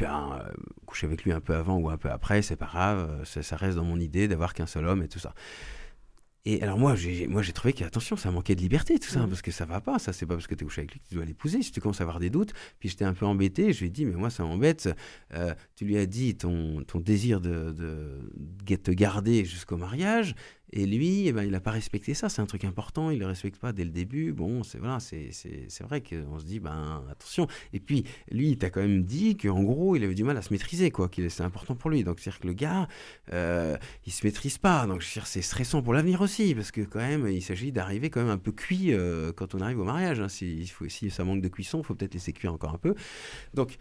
[SPEAKER 3] coucher avec lui un peu avant ou un peu après, c'est pas grave. Ça reste dans mon idée d'avoir qu'un seul homme et tout ça. Et alors moi j'ai trouvé qu'attention, ça manquait de liberté tout ça, parce que ça va pas, ça c'est pas parce que tu es couché avec lui que tu dois l'épouser, si tu commences à avoir des doutes. Puis j'étais un peu embêté, je lui ai dit mais moi ça m'embête, tu lui as dit ton désir de te garder jusqu'au mariage, et lui il a pas respecté ça, c'est un truc important, il le respecte pas dès le début. Bon, c'est vrai qu'on se dit attention. Et puis lui il t'a quand même dit qu'en gros il avait du mal à se maîtriser, quoi, que c'est important pour lui, donc c'est-à-dire que le gars il se maîtrise pas, donc c'est stressant pour l'avenir aussi, parce que quand même il s'agit d'arriver quand même un peu cuit quand on arrive au mariage, hein. Si ça manque de cuisson, il faut peut-être laisser cuire encore un peu. Donc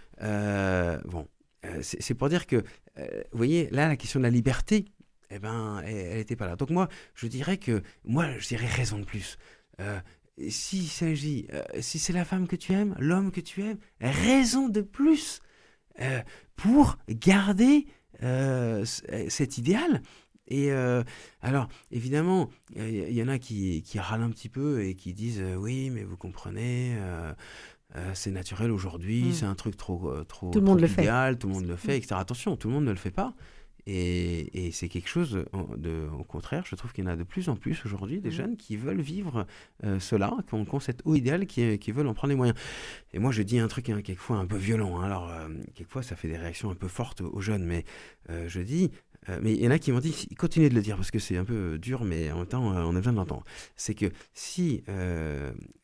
[SPEAKER 3] c'est pour dire que vous voyez là, la question de la liberté, elle n'était pas là. Donc moi je dirais raison de plus. Si c'est la femme que tu aimes, l'homme que tu aimes, raison de plus pour garder cet idéal. Et alors, évidemment, il y en a qui râlent un petit peu et qui disent oui, mais vous comprenez, c'est naturel aujourd'hui, c'est un truc trop
[SPEAKER 2] tout le monde
[SPEAKER 3] idéal, tout le monde le fait, etc. Attention, tout le monde ne le fait pas. Et c'est quelque chose, au contraire, je trouve qu'il y en a de plus en plus aujourd'hui, des jeunes qui veulent vivre cela, qui ont cet haut idéal, qui veulent en prendre les moyens. Et moi, je dis un truc quelquefois un peu violent, hein. Alors, quelquefois, ça fait des réactions un peu fortes aux jeunes, mais je dis... mais il y en a qui m'ont dit, continuez de le dire, parce que c'est un peu dur, mais en même temps, on a besoin de l'entendre. C'est que si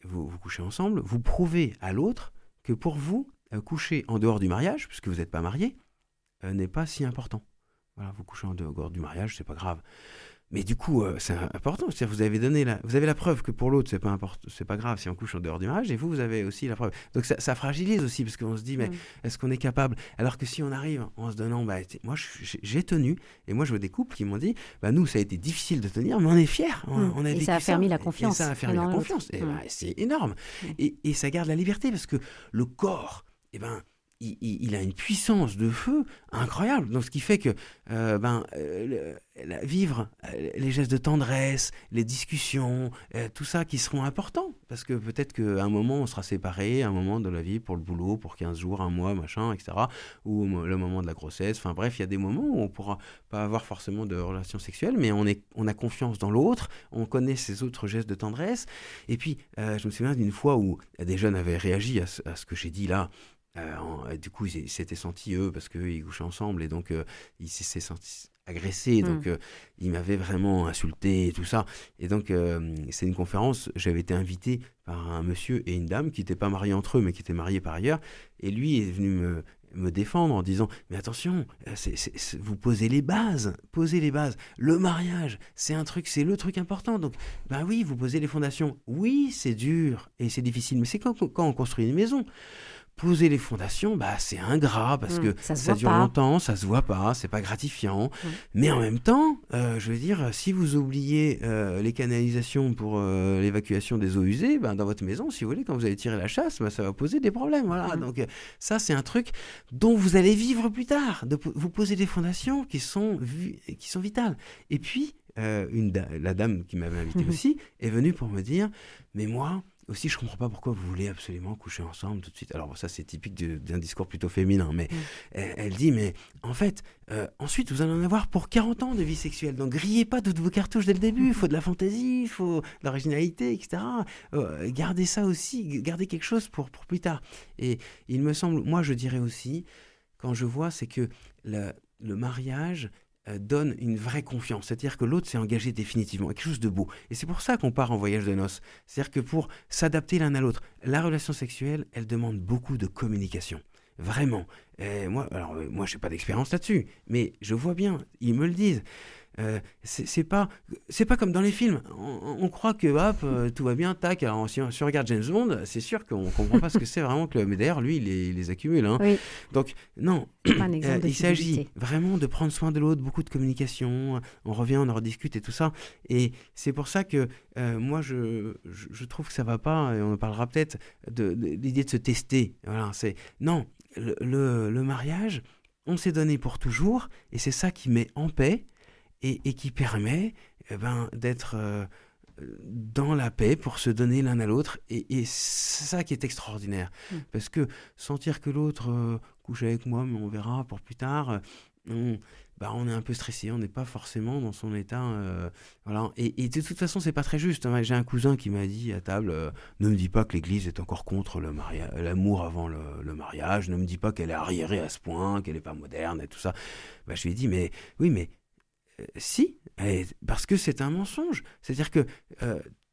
[SPEAKER 3] vous couchez ensemble, vous prouvez à l'autre que pour vous, coucher en dehors du mariage, puisque vous n'êtes pas mariés, n'est pas si important. Voilà, vous couchez en dehors du mariage, c'est pas grave. Mais du coup, c'est important. C'est-à-dire, vous avez la preuve que pour l'autre, c'est pas grave si on couche en dehors du mariage, et vous avez aussi la preuve. Donc ça fragilise aussi, parce qu'on se dit, mais est-ce qu'on est capable? Alors que si on arrive en se donnant, moi j'ai tenu, et moi je vois des couples qui m'ont dit, nous ça a été difficile de tenir, mais on est fiers. On a
[SPEAKER 2] et ça a fermé la confiance.
[SPEAKER 3] Et ça a fermé la confiance. Et c'est énorme. Et ça garde la liberté, parce que le corps, il a une puissance de feu incroyable. Donc, ce qui fait que vivre les gestes de tendresse, les discussions, tout ça qui seront importants. Parce que peut-être qu'à un moment, on sera séparés, à un moment de la vie, pour le boulot, pour 15 jours, un mois, machin, etc. Ou le moment de la grossesse. Enfin bref, il y a des moments où on ne pourra pas avoir forcément de relations sexuelles, mais on a confiance dans l'autre, on connaît ses autres gestes de tendresse. Et puis, je me souviens d'une fois où des jeunes avaient réagi à ce que j'ai dit là. Du coup, ils s'étaient sentis, eux, parce qu'ils couchaient ensemble, et donc ils s'étaient sentis agressés, donc ils m'avaient vraiment insulté et tout ça. Et donc, c'est une conférence, j'avais été invité par un monsieur et une dame qui n'étaient pas mariés entre eux, mais qui étaient mariés par ailleurs, et lui est venu me défendre en disant, mais attention, vous posez les bases, le mariage, c'est le truc important, donc oui, vous posez les fondations, oui, c'est dur et c'est difficile, mais c'est quand on construit une maison. poser les fondations, c'est ingrat parce que ça dure longtemps, ça se voit pas, c'est pas gratifiant. Mais en même temps, je veux dire, si vous oubliez les canalisations pour l'évacuation des eaux usées, dans votre maison, si vous voulez, quand vous allez tirer la chasse, ça va poser des problèmes. Voilà. Donc ça, c'est un truc dont vous allez vivre plus tard. Vous posez des fondations qui sont vitales. Et puis, la dame qui m'avait invité aussi est venue pour me dire, mais moi aussi, je comprends pas pourquoi vous voulez absolument coucher ensemble tout de suite. Alors ça, c'est typique d'un discours plutôt féminin, mais elle dit, mais en fait, ensuite, vous allez en avoir pour 40 ans de vie sexuelle. Donc, grillez pas toutes vos cartouches dès le début. Il faut de la fantaisie, il faut de l'originalité, etc. Gardez ça aussi, gardez quelque chose pour plus tard. Et il me semble, moi, je dirais aussi, quand je vois, c'est que le mariage donne une vraie confiance. C'est-à-dire que l'autre s'est engagé définitivement, quelque chose de beau. Et c'est pour ça qu'on part en voyage de noces. C'est-à-dire que pour s'adapter l'un à l'autre, la relation sexuelle, elle demande beaucoup de communication. Vraiment. Moi, je n'ai pas d'expérience là-dessus, mais je vois bien, ils me le disent. C'est pas comme dans les films. On croit que tout va bien, tac. Alors, si on regarde James Bond, c'est sûr qu'on comprend pas ce que c'est vraiment que mais d'ailleurs, lui, il les accumule. Hein.
[SPEAKER 2] Oui.
[SPEAKER 3] Donc, non, il s'agit vraiment de prendre soin de l'autre, beaucoup de communication. On revient, on en rediscute et tout ça. Et c'est pour ça que moi, je trouve que ça va pas, et on en parlera peut-être, de l'idée de se tester. Voilà, non, le mariage, on s'est donné pour toujours, et c'est ça qui met en paix. Et qui permet d'être dans la paix pour se donner l'un à l'autre. Et c'est ça qui est extraordinaire. Parce que sentir que l'autre couche avec moi, mais on verra pour plus tard, on est un peu stressé, on n'est pas forcément dans son état. Voilà. Et de toute façon, c'est pas très juste. Hein. J'ai un cousin qui m'a dit à table, ne me dis pas que l'Église est encore contre l'amour avant le mariage, ne me dis pas qu'elle est arriérée à ce point, qu'elle n'est pas moderne et tout ça. Je lui ai dit, mais oui, mais si, parce que c'est un mensonge. C'est-à-dire que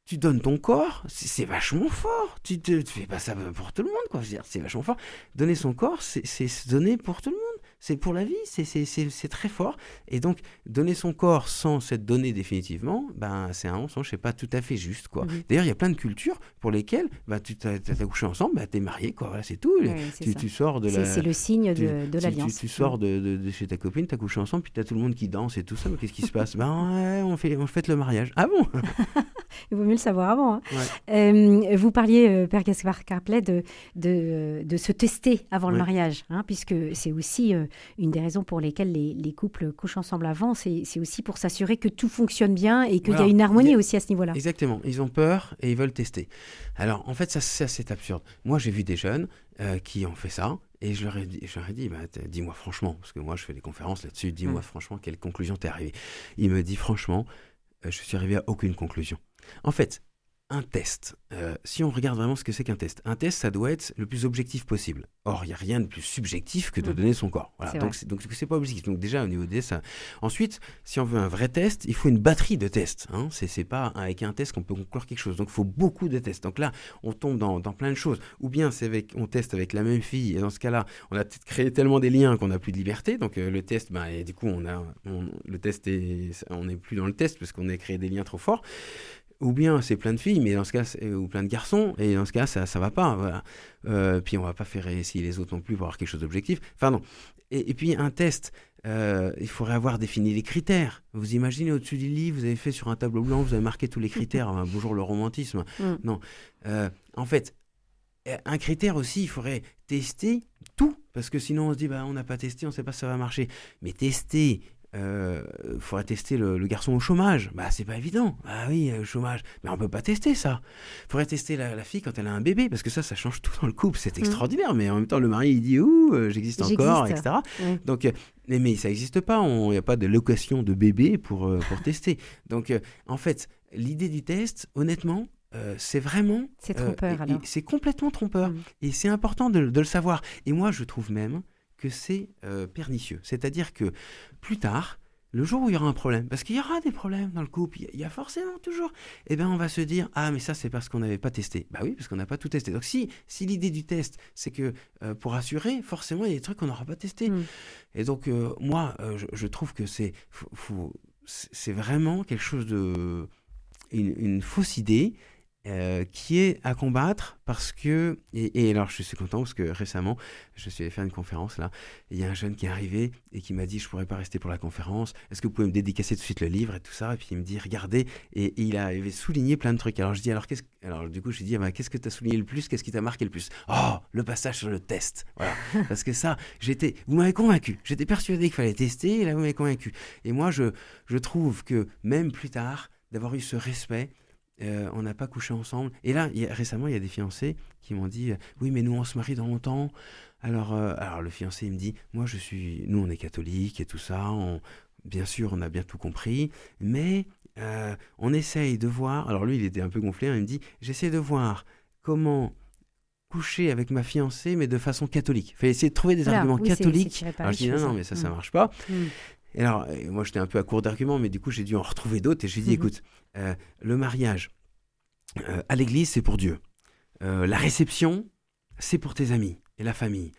[SPEAKER 3] tu donnes ton corps, c'est vachement fort. Tu fais pas ça pour tout le monde, quoi. C'est vachement fort. Donner son corps, c'est se donner pour tout le monde. C'est pour la vie, c'est très fort. Et donc, donner son corps sans s'être donné définitivement, c'est un mensonge, c'est pas tout à fait juste, quoi. D'ailleurs, il y a plein de cultures pour lesquelles tu t'as couché ensemble, t'es marié, quoi. Voilà, c'est tout. Tu sors de la...
[SPEAKER 2] C'est le signe de l'alliance.
[SPEAKER 3] Tu sors de chez ta copine, t'as couché ensemble, puis t'as tout le monde qui danse et tout ça. Mais qu'est-ce qui se passe ? On fête le mariage. Ah bon ?
[SPEAKER 2] Il vaut mieux le savoir avant. Hein.
[SPEAKER 3] Ouais.
[SPEAKER 2] Vous parliez, Père Gaspard Craplet, de se tester avant le mariage, hein, puisque c'est aussi une des raisons pour lesquelles les couples couchent ensemble avant, c'est aussi pour s'assurer que tout fonctionne bien et qu'il y a une harmonie aussi à ce niveau-là.
[SPEAKER 3] Exactement. Ils ont peur et ils veulent tester. Alors, en fait, ça c'est absurde. Moi, j'ai vu des jeunes qui ont fait ça. Et je leur ai dit, dis-moi franchement, parce que moi, je fais des conférences là-dessus, dis-moi franchement, quelle conclusion t'es arrivé ? Il me dit, franchement, je suis arrivé à aucune conclusion. En fait, un test, si on regarde vraiment ce que c'est qu'un test, ça doit être le plus objectif possible. Or, il n'y a rien de plus subjectif que de donner son corps. Voilà. Donc, c'est pas objectif. Donc, déjà, au niveau des tests, ensuite, si on veut un vrai test, il faut une batterie de tests. Hein. C'est pas avec un test qu'on peut conclure quelque chose. Donc, il faut beaucoup de tests. Donc là, on tombe dans plein de choses. Ou bien, on teste avec la même fille. Et dans ce cas-là, on a peut-être créé tellement des liens qu'on n'a plus de liberté. Donc, le test, et du coup, le test on n'est plus dans le test parce qu'on a créé des liens trop forts. Ou bien c'est plein de filles, mais dans ce cas, ou plein de garçons, et dans ce cas, ça va pas. Voilà. Puis on va pas faire essayer les autres non plus pour avoir quelque chose d'objectif. Enfin non. Et puis un test, il faudrait avoir défini les critères. Vous imaginez au-dessus du lit, vous avez fait sur un tableau blanc, vous avez marqué tous les critères. Bonjour le romantisme. Non. En fait, un critère aussi, il faudrait tester tout, parce que sinon on se dit, on n'a pas testé, on ne sait pas si ça va marcher. Mais tester... faudrait tester le garçon au chômage. C'est pas évident. Oui, au chômage. Mais on peut pas tester ça. Faudrait tester la fille quand elle a un bébé, parce que ça change tout dans le couple. C'est extraordinaire. Mais en même temps, le mari, il dit j'existe encore, etc. Donc, mais ça n'existe pas. Il n'y a pas de location de bébé pour tester. Donc, en fait, l'idée du test, honnêtement, c'est vraiment...
[SPEAKER 2] C'est trompeur, alors.
[SPEAKER 3] C'est complètement trompeur. Et c'est important de le savoir. Et moi, je trouve même que c'est pernicieux. C'est-à-dire que plus tard, le jour où il y aura un problème, parce qu'il y aura des problèmes dans le couple, il y a forcément toujours, on va se dire, mais ça c'est parce qu'on n'avait pas testé. Oui, parce qu'on n'a pas tout testé. Donc si l'idée du test, c'est que pour assurer, forcément il y a des trucs qu'on n'aura pas testés. Et donc moi, je trouve que c'est vraiment quelque chose de... une fausse idée. qui est à combattre parce que... Et alors, je suis content parce que récemment, je suis allé faire une conférence, là, et il y a un jeune qui est arrivé et qui m'a dit « Je ne pourrais pas rester pour la conférence. Est-ce que vous pouvez me dédicacer tout de suite le livre ?» et tout ça. Et puis, il me dit « Regardez. » Et il avait souligné plein de trucs. Alors, je dis « Alors, du coup, je lui dis « Qu'est-ce que tu as souligné le plus ? Qu'est-ce qui t'a marqué le plus ?»« Oh, le passage sur le test. » Voilà. Parce que ça, vous m'avez convaincu. J'étais persuadé qu'il fallait tester et là, vous m'avez convaincu. Et moi, je trouve que même plus tard, d'avoir eu ce respect, on n'a pas couché ensemble. Et là, récemment, il y a des fiancés qui m'ont dit oui, mais nous, on se marie dans longtemps. Alors le fiancé, il me dit nous, on est catholiques et tout ça. Bien sûr, on a bien tout compris. Mais on essaye de voir. Alors lui, il était un peu gonflé. Il me dit j'essaie de voir comment coucher avec ma fiancée, mais de façon catholique. Il fallait essayer de trouver des arguments catholiques. Alors je dis non, mais ça marche pas. Et alors, moi, j'étais un peu à court d'arguments, mais du coup, j'ai dû en retrouver d'autres. Et j'ai dit, écoute, le mariage à l'église, c'est pour Dieu. La réception, c'est pour tes amis et la famille.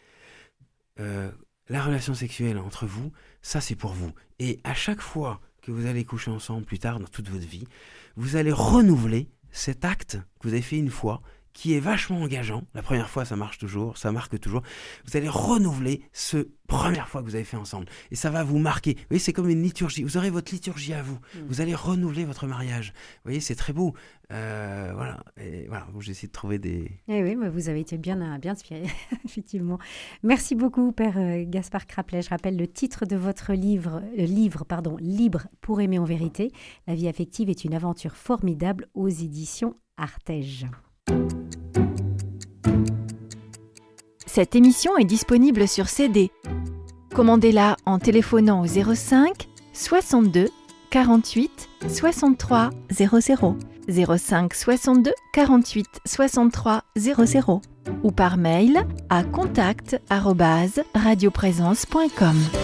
[SPEAKER 3] La relation sexuelle entre vous, ça, c'est pour vous. Et à chaque fois que vous allez coucher ensemble plus tard dans toute votre vie, vous allez renouveler cet acte que vous avez fait une fois, qui est vachement engageant. La première fois, ça marque toujours. Vous allez renouveler ce première fois que vous avez fait ensemble. Et ça va vous marquer. Vous voyez, c'est comme une liturgie. Vous aurez votre liturgie à vous. Vous allez renouveler votre mariage. Vous voyez, c'est très beau. Voilà. Et voilà, j'essaie de trouver des...
[SPEAKER 2] Eh oui, mais vous avez été bien inspiré, effectivement. Merci beaucoup, Père Gaspard Craplet. Je rappelle le titre de votre livre, Libre pour aimer en vérité. La vie affective est une aventure formidable aux éditions Artege.
[SPEAKER 5] Cette émission est disponible sur CD. Commandez-la en téléphonant au 05 62 48 63 00, 05 62 48 63 00 ou par mail à contact@radioprésence.com.